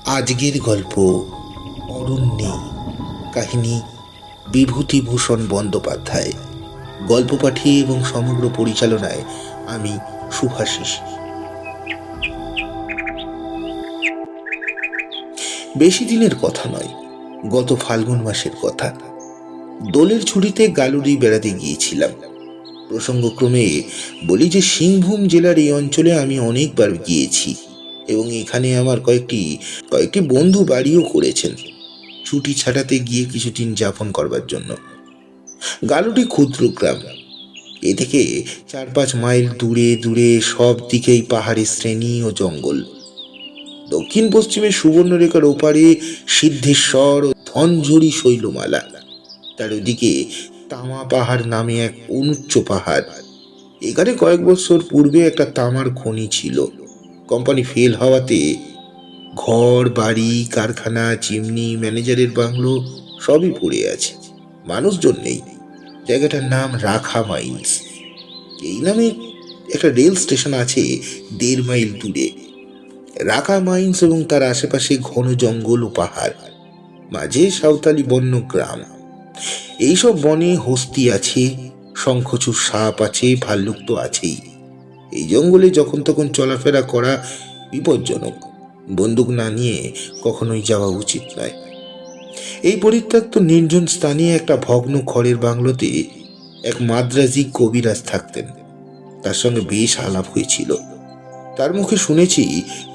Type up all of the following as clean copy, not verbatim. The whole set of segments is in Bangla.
আজকের গল্প অরণ্যে, কাহিনী বিভূতিভূষণ বন্দ্যোপাধ্যায়, গল্প পাঠে এবং সমগ্র পরিচালনায় আমি শুভাশিস। বেশি দিনের কথা নয়, গত ফাল্গুন মাসের কথা। দোলের ছুটিতে গালুড়ি বেড়াতে গিয়েছিলাম। প্রসঙ্গক্রমে বলি যে সিংভূম জেলার এই অঞ্চলে আমি অনেকবার গিয়েছি এবং এখানে আমার কয়েকটি বন্ধু বাড়িও করেছেন ছুটি ছাটাতে গিয়ে কিছুদিন যাপন করবার জন্য। গালুটি ক্ষুদ্র গ্রাম। এ থেকে 4-5 মাইল দূরে দূরে সব দিকেই পাহাড়ি শ্রেণী ও জঙ্গল। দক্ষিণ পশ্চিমে সুবর্ণরেখার ওপারে সিদ্ধেশ্বর ও ধনঝরি শৈলমালা, তার ওদিকে তামা পাহাড় নামে এক অনুচ্চ পাহাড়। এখানে কয়েক বছর পূর্বে একটা তামার খনি ছিল। কোম্পানি ফেল হওয়াতে ঘর বাড়ি, কারখানা, চিমনি, ম্যানেজারের বাংলো সবই পড়ে আছে, মানুষজন নেই। জায়গাটার নাম রাখা মাইন্স। এই নামে একটা রেল স্টেশন আছে 1.5 মাইল দূরে। রাখা মাইন্স এবং তার আশেপাশে ঘন জঙ্গল ও পাহাড়, মাঝে সাঁওতালি বন্য গ্রাম। এইসব বনে হস্তি আছে, শঙ্খচূড় সাপ আছে, ভাল্লুক তো আছেই। এই জঙ্গলে যখন তখন চলাফেরা করা বিপজ্জনক। বন্দুক না নিয়ে কখনোই যাওয়া উচিত নয়। এই পরিত্যক্ত নির্জন স্থানে একটা ভগ্ন খড়ের বাংলোতে এক মাদ্রাজি কবিরাজ থাকতেন। তার সঙ্গে বেশ আলাপ হয়েছিল। তার মুখে শুনেছি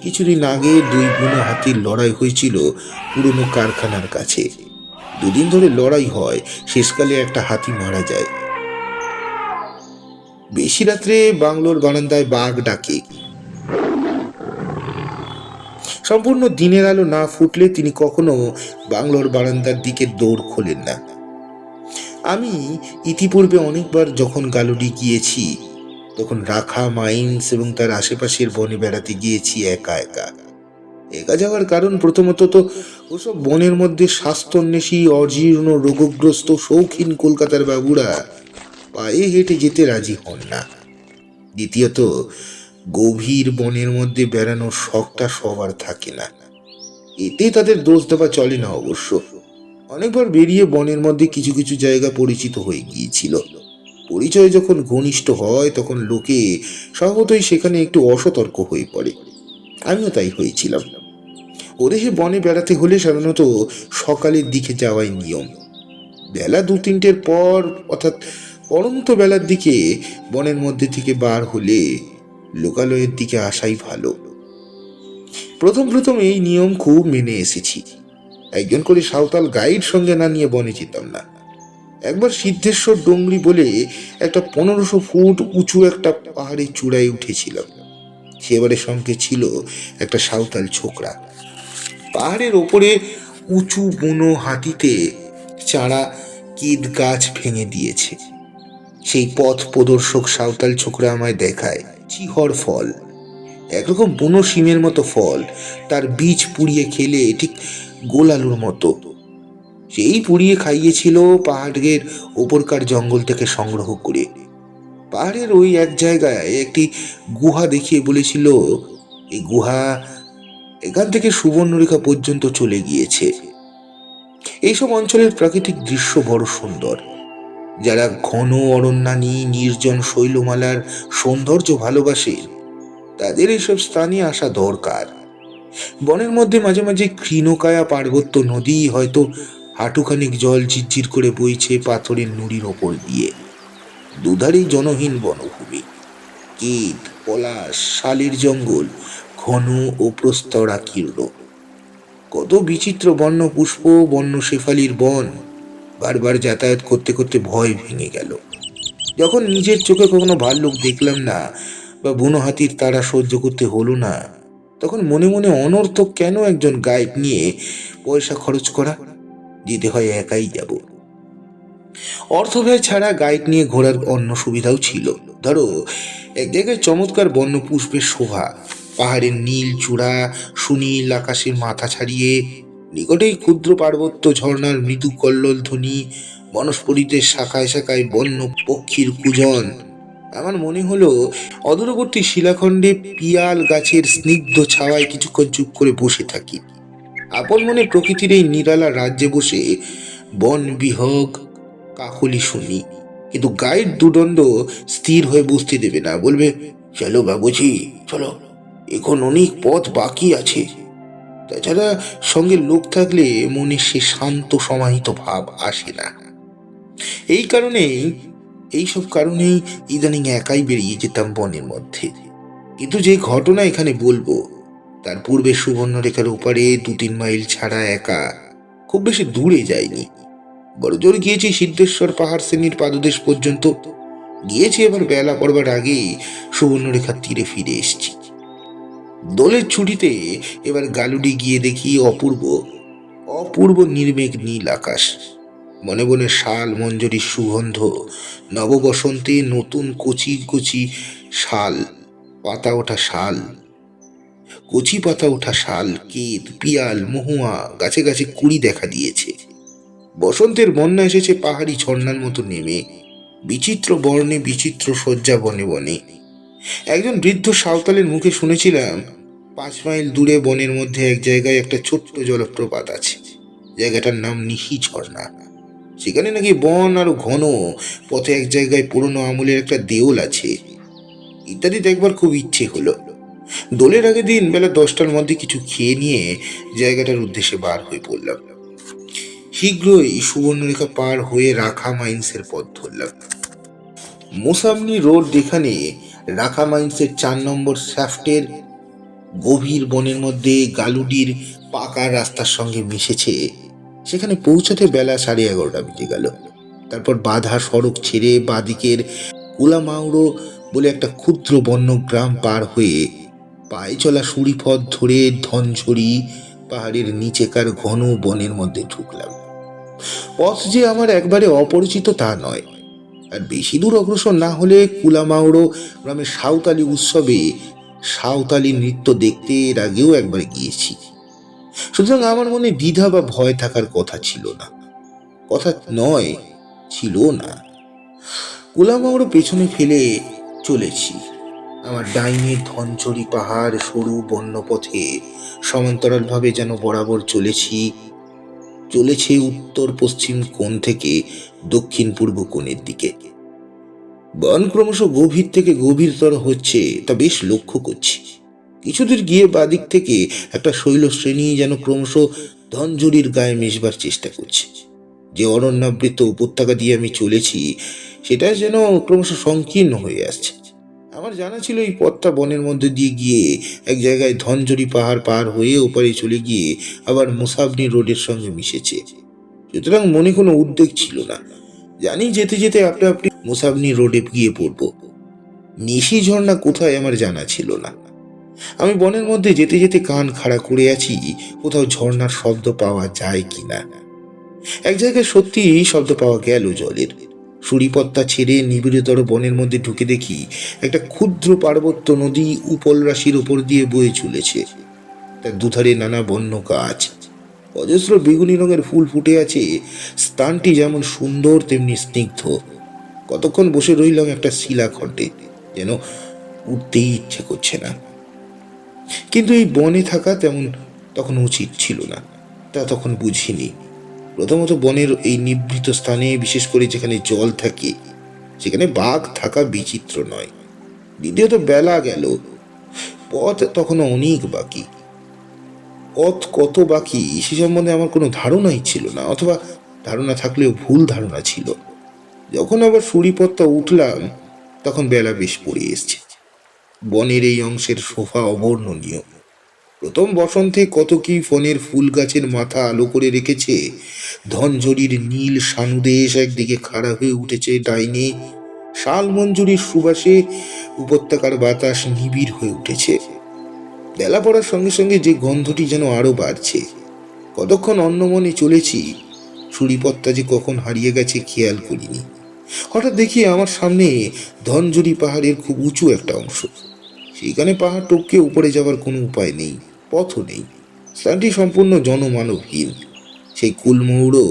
কিছুদিন আগে 2 বুনো হাতির লড়াই হয়েছিল পুরনো কারখানার কাছে। 2 দিন ধরে লড়াই হয়, শেষকালে একটা হাতি মারা যায়। বেশি রাত্রে বাংলোর বারান্দায় বাঘ ডাকে। সম্পূর্ণ দিনের আলো না ফুটলে তিনি কখনো বাংলোর বারান্দার দিকে দৌড় খোলেন না। আমি ইতিপূর্বে অনেকবার যখন গালুডি গিয়েছি তখন রাখা মাইন্স এবং তার আশেপাশের বনে বেড়াতে গিয়েছি একা একা। একা যাওয়ার কারণ প্রথমত তো ওসব বনের মধ্যে স্বাস্থ্যন্বেষী, অজীর্ণ, রোগগ্রস্ত, শৌখিন কলকাতার বাবুরা পায়ে হেঁটে যেতে রাজি হন না। দ্বিতীয়ত, গভীর বনের মধ্যে বেড়ানোর শখটা সবার থাকে না। এতে তাদের দোষ দেওয়া চলে না অবশ্য। অনেকবার বেরিয়ে বনের মধ্যে কিছু কিছু জায়গা পরিচিত হয়ে গিয়েছিল। পরিচয় যখন ঘনিষ্ঠ হয় তখন লোকে স্বভাবতই সেখানে একটু অসতর্ক হয়ে পড়ে। আমিও তাই হয়েছিলাম। ওদেশে বনে বেড়াতে হলে সাধারণত সকালের দিকে যাওয়াই নিয়ম। বেলা 2-3টের পর, অর্থাৎ পড়ন্ত বেলার দিকে বনের মধ্যে থেকে বার হলে লোকালয়ের দিকে আসাই ভালো। প্রথম প্রথম এই নিয়ম খুব মেনে এসেছি। একজন করে সাঁওতাল গাইড সঙ্গে না নিয়ে বনে যেতাম না। একবার সিদ্ধেশ্বর ডোংরি বলে একটা 1500 ফুট উঁচু একটা পাহাড়ের চূড়ায় উঠেছিলাম। সেবারে সঙ্গে ছিল একটা সাঁওতাল ছোকরা। পাহাড়ের ওপরে উঁচু বুনো হাতিতে চারা কিদ গাছ ভেঙে দিয়েছে। সেই পথ প্রদর্শক সাঁওতাল ছোকরা আমায় দেখায় চিহর ফল, একরকম বুনো শিমের মতো ফল। তার বীজ পুড়িয়ে খেলে ঠিক গোল আলুর মতো। সেই পুড়িয়ে খাইয়েছিল পাহাড়ের ওপরকার জঙ্গল থেকে সংগ্রহ করে। পাহাড়ের ওই এক জায়গায় একটি গুহা দেখিয়ে বলেছিল এই গুহা এখান থেকে সুবর্ণরেখা পর্যন্ত চলে গিয়েছে। এইসব অঞ্চলের প্রাকৃতিক দৃশ্য বড় সুন্দর। যারা ঘন অরণ্যানী, নির্জন শৈলমালার সৌন্দর্য ভালোবাসে তাদের এইসব স্থানে আসা দরকার। বনের মধ্যে মাঝে মাঝে ক্ষীণকায়া পার্বত্য নদী, হয়তো হাঁটুখানিক জল ঝিরঝির করে বইছে পাথরের নুড়ির ওপর দিয়ে। দুধারেই জনহীন বনভূমি, কীট, পলাশ, শালের জঙ্গল, ঘন ও প্রস্তরাকীর্ণ। কত বিচিত্র বন্য পুষ্প, বন্য শেফালির বন। বারবার যাতায়াত করতে করতে ভয় ভেঙে গেল। যখন নিজের চোখে কখনো ভাল্লুক দেখলাম না বা বুনো হাতির তাড়া সহ্য করতে হলো না, তখন মনে মনে অনর্থক কেন একজন গাইড নিয়ে পয়সা খরচ করা, যেতে হয় একাই যাব। অর্থ ব্যয় ছাড়া গাইড নিয়ে ঘোরার অন্য সুবিধাও ছিল। ধরো, এক জায়গায় চমৎকার বন্য পুষ্পের শোভা, পাহাড়ের নীল চূড়া, সুনীল আকাশের মাথা ছাড়িয়ে, নিকটেই ক্ষুদ্র পার্বত্য ঝর্ণার মৃদু কল্লোল ধ্বনি, বনস্ফলিতের শাখায় শাখায় বন্য পক্ষীর কূজন। আমার মনে হলো অদূরবর্তী শিলাখণ্ডে পিয়াল গাছের স্নিগ্ধ ছাওয়ায় কিছুক্ষণ চুপ করে বসে থাকি। আপন মনে প্রকৃতির এই নিরালা রাজ্যে বসে বন বিহগ কাকলি শুনি, কিন্তু গাইড দুদণ্ড স্থির হয়ে বসতে দেবে না, বলবে, চলো বাবুজি চলো, এখন অনেক পথ বাকি আছে। তাছাড়া সঙ্গে লোক থাকলে মনে সে শান্ত সমাহিত ভাব আসে না। এই কারণেই এইসব কারণেই ইদানিং একাই বেরিয়ে যেতাম বনের মধ্যে। কিন্তু যে ঘটনা এখানে বলবো, তার পূর্বে সুবর্ণরেখার ওপারে 2-3 মাইল ছাড়া একা, খুব বেশি দূরে যায়নি। বড় জোর গিয়েছি সিদ্ধেশ্বর পাহাড় শ্রেণীর পাদদেশ পর্যন্ত গিয়েছি। এবার বেলা পড়বার আগেই সুবর্ণরেখার তীরে ফিরে এসেছি। দোলের ছুটিতে এবার গালুডি গিয়ে দেখি অপূর্ব অপূর্ব নির্মেঘ নীল আকাশ, মনে মনে শাল মঞ্জরির সুগন্ধ, নববসন্তে নতুন কচি কচি শাল পাতা ওঠা শাল, কচি পাতা ওঠা শাল, কেত, পিয়াল, মহুয়া গাছে গাছে কুড়ি দেখা দিয়েছে। বসন্তের বন্যা এসেছে পাহাড়ি ঝর্ণার মতো নেমে, বিচিত্র বর্ণে বিচিত্র শয্যা বনে বনে। একজন বৃদ্ধ সাঁওতালের মুখে শুনেছিলাম 5 মাইল দূরে বনের মধ্যে এক জায়গায় একটা ছোট্ট জলপ্রপাত আছে। জায়গাটার নাম নিশি ঝর্ণা। সেখানে নাকি বন আরো ঘন, পথে এক জায়গায় পুরনো আমলের একটা দেওল আছে, ইত্যাদি দেখবার খুব ইচ্ছে হলো। দোলের আগের দিন বেলা 10টার মধ্যে কিছু খেয়ে নিয়ে জায়গাটার উদ্দেশ্যে বার হয়ে পড়লাম। শীঘ্রই সুবর্ণরেখা পার হয়ে রাখা মাইন্সের পথ ধরলাম। মোসামনি রোড যেখানে রাখা মাইন্সের 4 নম্বর শ্যাফটের গভীর বনের মধ্যে গালুডির পাকা রাস্তার সঙ্গে মিশেছে, সেখানে পৌঁছাতে বেলা 11:30 বেজে গেল। তারপর বাঁধা সড়ক ছেড়ে বাঁদিকের কুলামাউড়ো বলে একটা ক্ষুদ্র বন্য গ্রাম পার হয়ে পায়ে চলা সুড়িপথ ধরে ধনঝড়ি পাহাড়ের নিচেকার ঘন বনের মধ্যে ঢুকলাম। পথ যে আমার একবারে অপরিচিত তা নয়, আর বেশি দূর অগ্রসর না হলে কুলামাউড়ো গ্রামের সাঁওতালি উৎসবে সাঁওতালি নৃত্য দেখতে এর আগেও একবার গিয়েছি। সুতরাং আমার মনে দ্বিধা বা ভয় থাকার কথা ছিল না, কথা নয়, ছিল না। কুলামাউড়ো পেছনে ফেলে চলেছি। আমার ডাইনে ধনচড়ি পাহাড় সরু বন্য পথে সমান্তরালভাবে যেন বরাবর চলেছে উত্তর পশ্চিম কোণ থেকে দক্ষিণ পূর্ব কোণের দিকে। বন ক্রমশ গভীর থেকে গভীরতর হচ্ছে তা বেশ লক্ষ্য করছি। কিছুদূর গিয়ে বাদিক থেকে একটা শৈল শ্রেণী যেন ক্রমশ ধনঝড়ির গায়ে মেশবার চেষ্টা করছে। যে অরণ্যাবৃত উপত্যকা দিয়ে আমি চলেছি সেটা যেন ক্রমশ সংকীর্ণ হয়ে আসছে। আমার জানা ছিল এই পথটা বনের মধ্যে দিয়ে গিয়ে এক জায়গায় ধনঝড়ি পাহাড় পার হয়ে ওপারে চলে গিয়ে আবার মুসাবনি রোডের সঙ্গে মিশেছে। সুতরাং মনে কোনো উদ্বেগ ছিল না। জানি যেতে যেতে আপনি আপনি মুসাবনি রোডে গিয়ে পড়ব। নিশি ঝর্ণা কোথায় আমার জানা ছিল না। আমি বনের মধ্যে যেতে যেতে কান খাড়া করে আছি কোথাও ঝর্ণার শব্দ পাওয়া যায় কিনা। এক জায়গায় সত্যি শব্দ পাওয়া গেল জলের। সুড়িপত্তা ছেড়ে নিবিড়তর বনের মধ্যে ঢুকে দেখি একটা ক্ষুদ্র পার্বত্য নদী উপল রাশির ওপর দিয়ে বয়ে চলেছে। তার দুধারে নানা বন্য গাছ, অজস্র বেগুনি রঙের ফুল ফুটে আছে। স্থানটি যেমন সুন্দর তেমনি স্নিগ্ধ। কতক্ষণ বসে রইলাম একটা শিলাখণ্ডে, যেন উঠতেই ইচ্ছে করছে না। কিন্তু এই বনে থাকা তেমন তখন উচিত ছিল না, তা তখন বুঝিনি। প্রথমত বনের এই নিভৃত স্থানে, বিশেষ করে যেখানে জল থাকে, সেখানে বাঘ থাকা বিচিত্র নয়। দ্বিতীয়ত বেলা গেল, পথ তখনও অনেক বাকি। পথ কত বাকি সে সম্বন্ধে আমার কোনো ধারণাই ছিল না, অথবা ধারণা থাকলেও ভুল ধারণা ছিল। যখন আবার সুড়িপথটা উঠলাম তখন বেলা বেশ পড়ে এসছে। বনের এই অংশের শোভা অবর্ণনীয়। প্রথম বসন্তে কত কি ফনের ফুল গাছের মাথা আলো করে রেখেছে। ধনঝড়ির নীল সানুদেশ একদিকে খাড়া হয়ে উঠেছে ডাইনে, শাল মঞ্জুরির সুবাসে উপত্যকার বাতাস নিবিড় হয়ে উঠেছে। বেলা পড়ার সঙ্গে সঙ্গে যে গন্ধটি যেন আরো বাড়ছে। কতক্ষণ অন্যমনে চলেছি, সুড়িপথটা যে কখন হারিয়ে গেছে খেয়াল করিনি। হঠাৎ দেখি আমার সামনে ধনঝড়ি পাহাড়ের খুব উঁচু একটা অংশ। সেখানে পাহাড় টপকে উপরে যাওয়ার কোনো উপায় নেই, পথও নেই। স্থানটি সম্পূর্ণ জনমানবহীন। সেই কুলমাউড়ো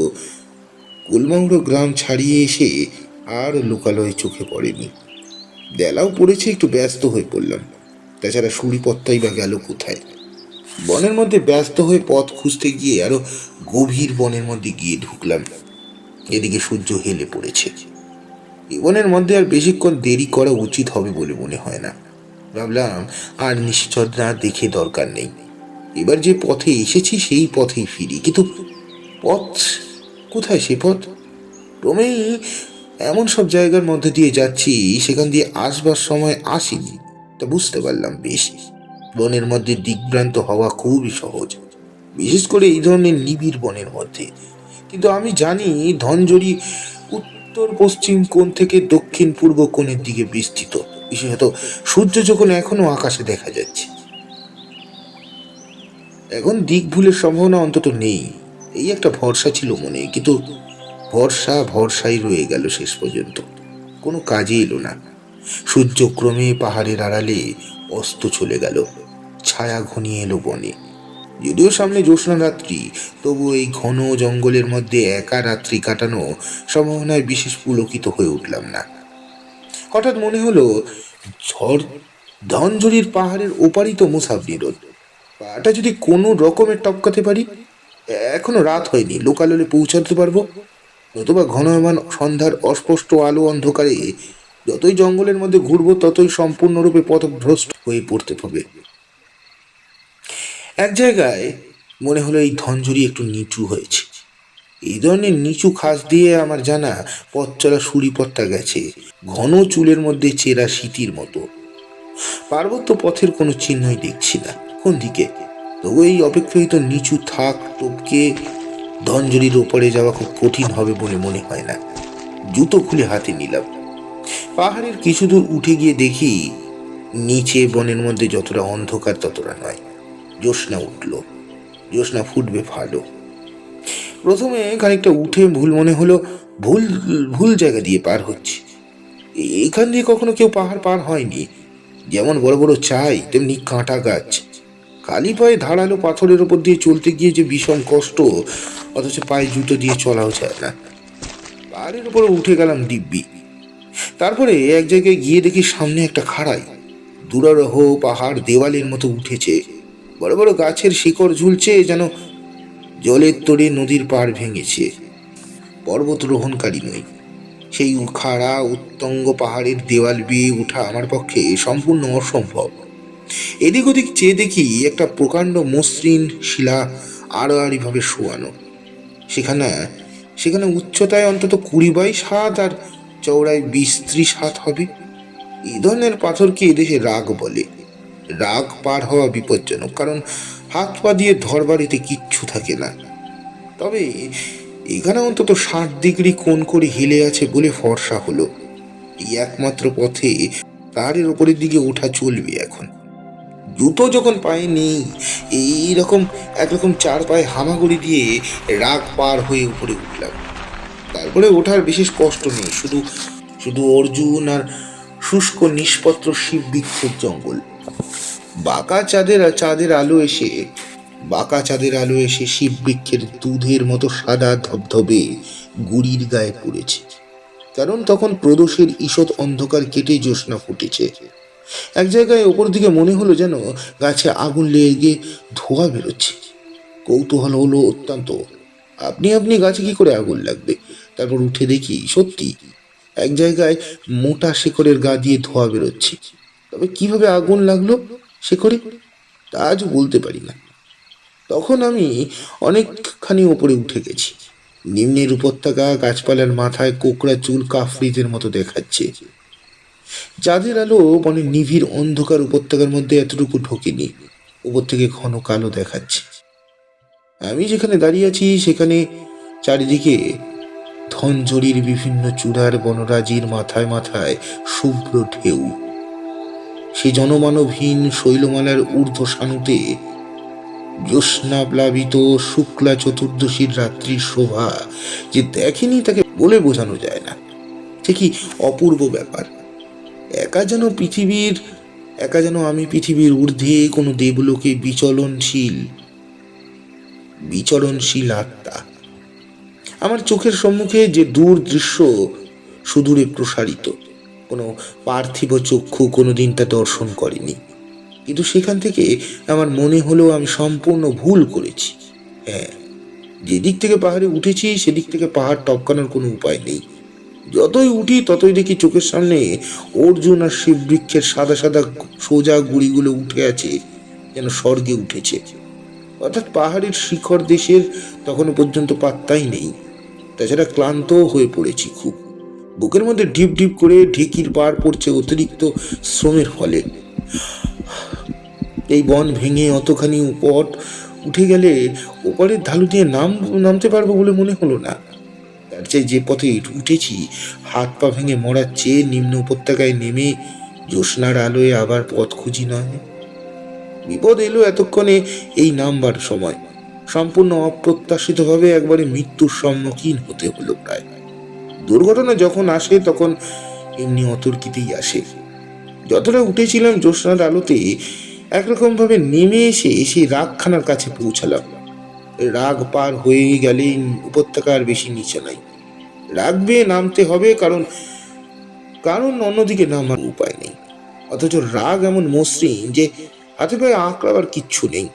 গ্রাম ছাড়িয়ে এসে আর লোকালয় চোখে পড়েনি। বেলাও পড়েছে, একটু ব্যস্ত হয়ে পড়লাম। তাছাড়া সুড়িপথটাই বা গেল কোথায়? বনের মধ্যে ব্যস্ত হয়ে পথ খুঁজতে গিয়ে আরো গভীর বনের মধ্যে গিয়ে ঢুকলাম। এদিকে সূর্য হেলে পড়েছে। এই বনের মধ্যে আর বেশিক্ষণ দেরি করা উচিত হবে বলে মনে হয় না। ভাবলাম আর নিশ্চয়তা দেখে দরকার নেই, এবার যে পথে এসেছি সেই পথেই ফিরি। কিন্তু পথ কোথায়? সে পথ ক্রমেই এমন সব জায়গার মধ্যে দিয়ে যাচ্ছি সেখান দিয়ে আসবার সময় আসিনি, তা বুঝতে পারলাম বেশ। বনের মধ্যে দিগ্ভ্রান্ত হওয়া খুবই সহজ, বিশেষ করে এই ধরনের নিবিড় বনের মধ্যে। কিন্তু আমি জানি ধনজরি উত্তর পশ্চিম কোণ থেকে দক্ষিণ পূর্ব কোণের দিকে বিস্তৃত, বিশেষত সূর্য যখন এখনো আকাশে দেখা যাচ্ছে। এখন দিক ভুলের সম্ভাবনা অন্তত নেই, এই একটা ভরসা ছিল মনে। কিন্তু ভরসাই রয়ে গেল শেষ পর্যন্ত, কোনো কাজে এলো না। সূর্য ক্রমে পাহাড়ের আড়ালে অস্ত চলে গেল, ছায়া ঘনিয়ে এলো বনে। যদিও সামনে জ্যোৎস্না রাত্রি, তবু এই ঘন জঙ্গলের মধ্যে একা রাত্রি কাটানো সম্ভাবনায় বিশেষ পুলকিত হয়ে উঠলাম না। হঠাৎ মনে হলো ঝড় ধনঝড়ির পাহাড়ের ওপারই তো মুসাফরি রোড, পাটা যদি কোনো রকমের টপকাতে পারি, এখনো রাত হয়নি, লোকালয়ে পৌঁছাতে পারবো। নতুবা ঘনমান সন্ধ্যার অস্পষ্ট আলো অন্ধকারে যতই জঙ্গলের মধ্যে ঘুরবো ততই সম্পূর্ণরূপে পথভ্রষ্ট হয়ে পড়তে হবে। এক জায়গায় মনে হলো এই ধনঝড়ি একটু নিচু হয়েছে। এই ধরনের নিচু খাস দিয়ে আমার জানা পথ চলা সুড়িপথটা গেছে, ঘন চুলের মধ্যে চেরা শীতির মতো। পার্বত্য পথের কোনো চিহ্নই দেখছি না কোন দিকে। তবু এই অপেক্ষাকৃত নিচু থাক টপকে ধনঝড়ির ওপরে যাওয়া খুব কঠিন হবে বলে মনে হয় না। জুতো খুলে হাতে নিলাম। পাহাড়ের কিছু দূর উঠে গিয়ে দেখি নিচে বনের মধ্যে যতটা অন্ধকার ততটা নয়। জ্যোৎস্না উঠল, জ্যোৎস্না ফুটবে ভালো। প্রথমে খানিকটা উঠে ভুল মনে হলো, ভুল ভুল জায়গা দিয়ে পার হচ্ছে। এখান দিয়ে কখনো কেউ পাহাড় পার হয়নি। যেমন বড় বড় চাই তেমনি কাঁটা গাছ, খালি পায়ে ধারালো পাথরের ওপর দিয়ে চলতে গিয়ে যে বিষম কষ্ট, অথচ পায়ে জুতো দিয়ে চলাও যায় না। পাহাড়ের উপরে উঠে গেলাম দিব্যি। তারপরে এক জায়গায় গিয়ে দেখি সামনে একটা খাড়াই, দুরারোহ পাহাড় দেওয়ালের মতো উঠেছে। বড় বড় গাছের শিকড় ঝুলছে, যেন জলের তোড়ে নদীর পাড় ভেঙেছে। পর্বতরোহণকারী নই, সেই খাড়া উত্তঙ্গ পাহাড়ের দেওয়াল বেয়ে ওঠা আমার পক্ষে সম্পূর্ণ অসম্ভব। এদিক ওদিক চেয়ে দেখি একটা প্রকাণ্ড মসৃণ শিলা আড়াআড়িভাবে শোয়ানো। সেখানে সেখানে উচ্চতায় অন্তত 20-22 হাত আর চওড়ায় 20-30 হাত হবে। এই ধরনের পাথরকে এদেশে রাগ বলে। রাগ পার হওয়া বিপজ্জনক, কারণ হাত পা দিয়ে ধরবার এতে কিচ্ছু থাকে না। তবে এখানে অন্তত 60 ডিগ্রি কোণ করে হেলে আছে বলে ফর্সা হলো। এই একমাত্র পথে পাহাড়ের ওপরের দিকে ওঠা চলবে এখন। জুতো যখন পায়ে নেই, এইরকম একরকম 4 পায়ে হামাগুড়ি দিয়ে রাগ পার হয়ে উপরে উঠলাম। তারপরে ওঠার বিশেষ কষ্ট নেই, শুধু শুধু অর্জুন আর শুষ্ক নিষ্পত্র শিব বৃক্ষের জঙ্গল। বাঁকা চাঁদের আলো এসে শিব বৃক্ষের দুধের মতো সাদা ধবধবে গুড়ির গায়ে পড়েছে, কারণ তখন প্রদোষের ঈষৎ অন্ধকার কেটে জ্যোৎস্না ফুটেছে। এক জায়গায় ওপর দিকে মনে হলো যেন গাছে আগুন লেগে ধোঁয়া বেরোচ্ছে। কৌতূহল হলো অত্যন্ত, আপনি আপনি গাছে কি করে আগুন লাগবে? তারপর উঠে দেখি সত্যি এক জায়গায় মোটা শেকড়ের গা দিয়ে ধোঁয়া বেরোচ্ছে। তবে কিভাবে আগুন লাগলো শেকড়ে তা আজও বলতে পারি না। তখন আমি অনেকখানি ওপরে উঠে গেছি। নিম্নের উপত্যকা, গাছপালার মাথায় কোকড়া চুল কাফরিদের মতো দেখাচ্ছে। চাঁদের আলো মানে নিবিড় অন্ধকার উপত্যকার মধ্যে এতটুকু ঢোকেনি, উপর থেকে ঘন কালো দেখাচ্ছে। আমি যেখানে দাঁড়িয়ে আছি সেখানে চারিদিকে ধনঝড়ির বিভিন্ন চূড়ার বনরাজির মাথায় মাথায় শুভ্র ঢেউ। সে জনমানবহীন শৈলমালার ঊর্ধ্ব সানুতে জ্যোৎস্না প্লাবিত শুক্লা চতুর্দশীর রাত্রির শোভা যে দেখেনি তাকে বলে বোঝানো যায় না। সে কি অপূর্ব ব্যাপার! একা যেন আমি পৃথিবীর ঊর্ধ্বে কোনো দেবলোকে বিচরণশীল আত্মা। আমার চোখের সম্মুখে যে দূর দৃশ্য সুদূরে প্রসারিত, কোনো পার্থিব চক্ষু কোনোদিন তা দর্শন করেনি। কিন্তু সেখান থেকে আমার মনে হলো আমি সম্পূর্ণ ভুল করেছি। হ্যাঁ, যেদিক থেকে পাহাড়ে উঠেছি সেদিক থেকে পাহাড় টপকানোর কোনো উপায় নেই। যতই উঠি ততই দেখি চোখের সামনে অর্জুন আর শিব বৃক্ষের সাদা সাদা সোজা গুড়িগুলো উঠে আছে, যেন স্বর্গে উঠেছে। অর্থাৎ পাহাড়ের শিখর দেশের তখনও পর্যন্ত পাত্তাই নেই। তাছাড়া ক্লান্ত হয়ে পড়েছি খুব। বুকের মধ্যে ঢিপ ঢিপ করে ঢেকির পার পড়ছে অতিরিক্ত শ্রমের ফলে। এই বন ভেঙে অতখানি পথ উঠে গেলে ওপারের ঢালু দিয়ে নামতে পারবো বলে মনে হলো না। তার চেয়ে যে পথে উঠেছি হাত পা ভেঙে মরার চেয়ে নিম্ন উপত্যকায় নেমে জ্যোৎস্নার আলোয় আবার পথ খুঁজি নয়। বিপদ এলো এতক্ষণে এই নামবার সময়। সম্পূর্ণ অপ্রত্যাশিতভাবে একবারে মৃত্যুর সম্মুখীন হতে হলো প্রায়। দুর্ঘটনা যখন আসে তখন এমনি অতর্কিতেই আসে। যতটা উঠেছিলাম জ্যোৎস্নার আলোতে একরকম ভাবে নেমে এসে সেই রাগখানার কাছে পৌঁছালাম। রাগ পার হয়ে গেলে উপত্যকার বেশি নিচে নাই। রাগ বেয়ে নামতে হবে, কারণ কারণ অন্যদিকে নামার উপায় নেই। অথচ রাগ এমন মসৃণ যে হাতে পায়ে আঁকড়াবার কিচ্ছু নেই।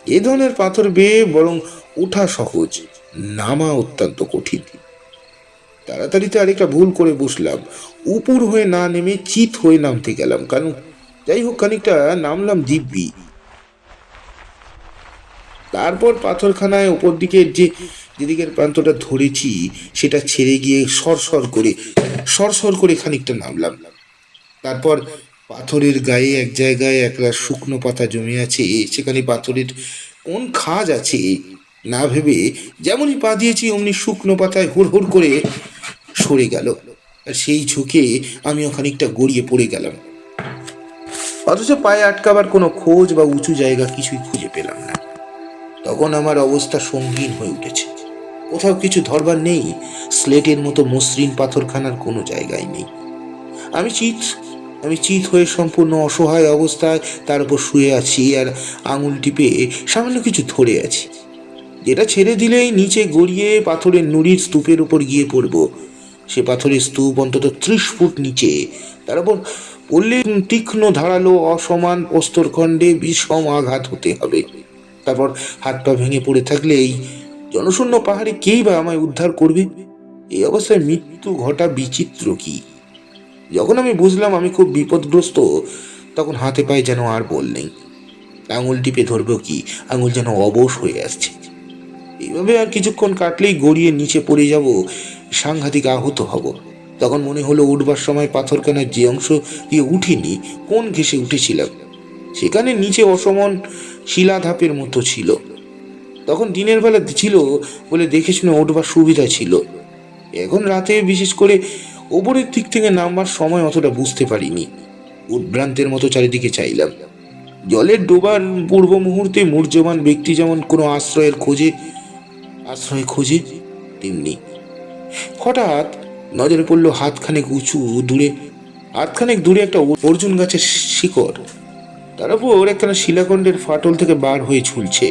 এ ধরনের পাথর বেয়ে বরং ওঠা সহজ, নামা অত্যন্ত কঠিন। তাড়াতাড়িতে আরেকটা ভুল করে বসলাম। উপর হয়ে না নেমে চিত হয়ে নামতে গেলাম। কারণ যাই হোক, খানিকটা নামলাম দিব্যি। তারপর পাথরখানায় উপর দিকে যেদিকের প্রান্তটা ধরেছি সেটা ছেড়ে গিয়ে সরসর করে খানিকটা নামলাম। তারপর পাথরের গায়ে এক জায়গায় একটা শুকনো পাতা জমে আছে, সেখানে পাথরের কোন খাজ আছে না ভেবে যেমনই পা দিয়েছি অমনি শুকনো পাতায় হুড় হুড় করে সরে গেল। আর সেই ঝুঁকে আমিও খানিকটা গড়িয়ে পড়ে গেলাম। অথচ পায়ে আটকাবার কোনো খোঁজ বা উঁচু জায়গা কিছুই খুঁজে পেলাম না। তখন আমার অবস্থা সঙ্গীন হয়ে উঠেছে। কোথাও কিছু ধরবার নেই। স্লেটের মতো মসৃণ পাথরখানার কোনো জায়গায় নেই। আমি চিত হয়ে সম্পূর্ণ অসহায় অবস্থায় তার উপর শুয়ে আছি আর আঙুল টিপে সামান্য কিছু ধরে আছি, যেটা ছেড়ে দিলেই নিচে গড়িয়ে পাথরের নুড়ির স্তূপের উপর গিয়ে পড়ব। সে পাথরের স্তূপ অন্তত 30 ফুট নিচে। তার উপর পড়লে তীক্ষ্ণ ধারালো অসমান প্রস্তরখণ্ডে বিষম আঘাত হতে হবে। তারপর হাত পা ভেঙে পড়ে থাকলে এই জনশূন্য পাহাড়ে কেই বা আমায় উদ্ধার করবে? এই অবস্থায় মৃত্যু ঘটা বিচিত্র কি! যখন আমি বুঝলাম আমি খুব বিপদগ্রস্ত, তখন হাতে পায়ে যেন আর বল নেই। আঙুল টিপে ধরবো কি, আঙুল যেন অবশ হয়ে আসছে। এইভাবে আর কিছুক্ষণ কাটলেই গড়িয়ে নিচে পড়ে যাব, সাংঘাতিক আহত হব। তখন মনে হলো উঠবার সময় পাথরখানার যে অংশ দিয়ে উঠিনি, কোন ঘেসে উঠেছিলাম, সেখানে নিচে অসমান শিলাধাপের মতো ছিল। তখন দিনের বেলা ছিল বলে দেখে শুনে উঠবার সুবিধা ছিল। এখন রাতে বিশেষ করে ওপরের দিক থেকে নামবার সময় অতটা বুঝতে পারিনি। উদ্ভ্রান্তের মতো চারিদিকে চাইলাম। জলের ডোবার পূর্ব মুহূর্তে মূর্যমান ব্যক্তি যেমন কোনো আশ্রয় খোঁজে তেমনি হঠাৎ নজরে পড়লো হাতখানেক দূরে একটা অর্জুন গাছের শিকড়। তার উপর একখানা শিলাখণ্ডের ফাটল থেকে বার হয়ে ঝুলছে।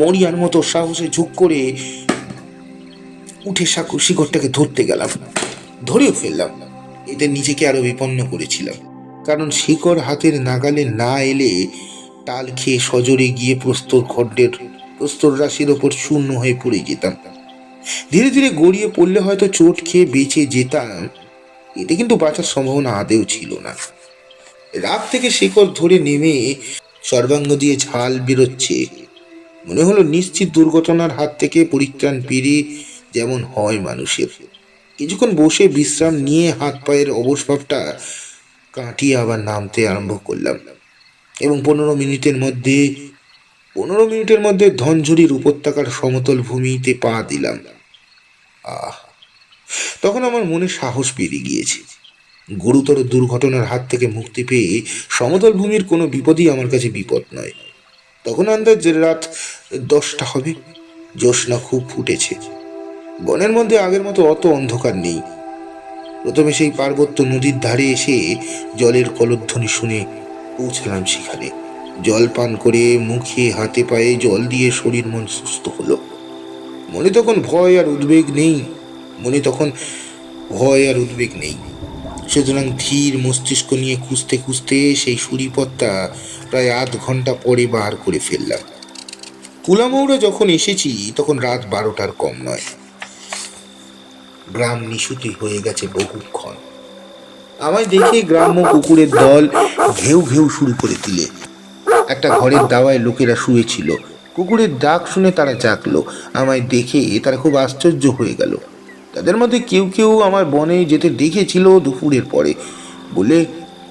মরিয়ার মতো সাহসে ঝুঁক করে উঠে শিকড়টাকে ধরতে গেলাম। ধরেও ফেললাম। এতে নিজেকে আরো বিপন্ন করেছিলাম, কারণ শিকড় হাতের নাগালে না এলে টাল খেয়ে সজোরে গিয়ে প্রস্তর রাশির ওপর শূন্য হয়ে পড়ে যেতাম। ধীরে ধীরে গড়িয়ে পড়লে হয়তো চোট খেয়ে বেঁচে যেতাম, এতে কিন্তু বাঁচার সম্ভাবনা আদেও ছিল না। রাত থেকে শিকড় ধরে নেমে সর্বাঙ্গ দিয়ে ঝাল বেরোচ্ছে। মনে হলো নিশ্চিত দুর্ঘটনার হাত থেকে পরিত্রাণ পেরে যেমন হয় মানুষের। কিছুক্ষণ বসে বিশ্রাম নিয়ে হাত পায়ের অবসভাবটা কাটিয়ে আবার নামতে আরম্ভ করলাম এবং 15 মিনিটের মধ্যে ধনঝুরির উপত্যকার সমতল ভূমিতে পা দিলাম। তখন আমার মনে সাহস বেরিয়ে গিয়েছে। গুরুতর দুর্ঘটনার হাত থেকে মুক্তি পেয়ে সমতল ভূমির কোনো বিপদই আমার কাছে বিপদ নয়। তখন আন্দাজ রাত 10টা হবে। জ্যোৎস্না খুব ফুটেছে। বনের মধ্যে আগের মতো অত অন্ধকার নেই। প্রথমে সেই পার্বত্য নদীর ধারে এসে জলের কলধ্বনি শুনে পৌঁছালাম সেখানে। জল পান করে মুখে হাতে পায়ে জল দিয়ে শরীর মন সুস্থ হলো। মনে তখন ভয় আর উদ্বেগ নেই। সুতরাং ধীর মস্তিষ্ক নিয়ে খুঁজতে খুঁজতে সেই সুরিপথটা প্রায় আধ ঘন্টা পরে বার করে ফেললাম। কুলামৌড়া যখন এসেছি তখন রাত 12টার কম নয়। গ্রাম নিশুতি হয়ে গেছে বহুক্ষণ। আমায় দেখে গ্রাম্য কুকুরের দল ঘেউ ঘেউ শুরু করে দিলে। একটা ঘরের দাওয়ায় লোকেরা শুয়েছিল। কুকুরের ডাক শুনে তারা জাগলো। আমায় দেখে তারা খুব আশ্চর্য হয়ে গেল। তাদের মধ্যে কেউ কেউ আমার বনে যেতে দেখেছিল দুপুরের পরে। বলে,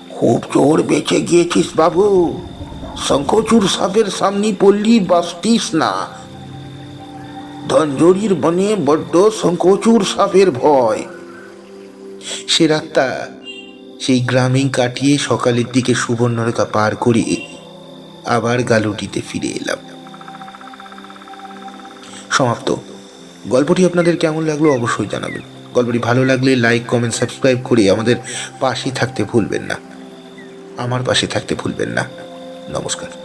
খুব জোর বেঁচে গিয়েছিস বাবু, শঙ্খচূড় সাপের সামনে পড়লি বাঁচতিস না। ধনজরির বনে বড্ড শঙ্খচূড় সাপের ভয়। সে রাতটা সেই গ্রামেই কাটিয়ে সকালের দিকে সুবর্ণরেখা পার করে আবার গালুডিতে ফিরে এলাম। সমাপ্ত। গল্পটি আপনাদের কেমন লাগলো অবশ্যই জানাবেন। গল্পটি ভালো লাগলে লাইক, কমেন্ট, সাবস্ক্রাইব করে আমাদের পাশে থাকতে ভুলবেন না। আমার পাশে থাকতে ভুলবেন না। নমস্কার।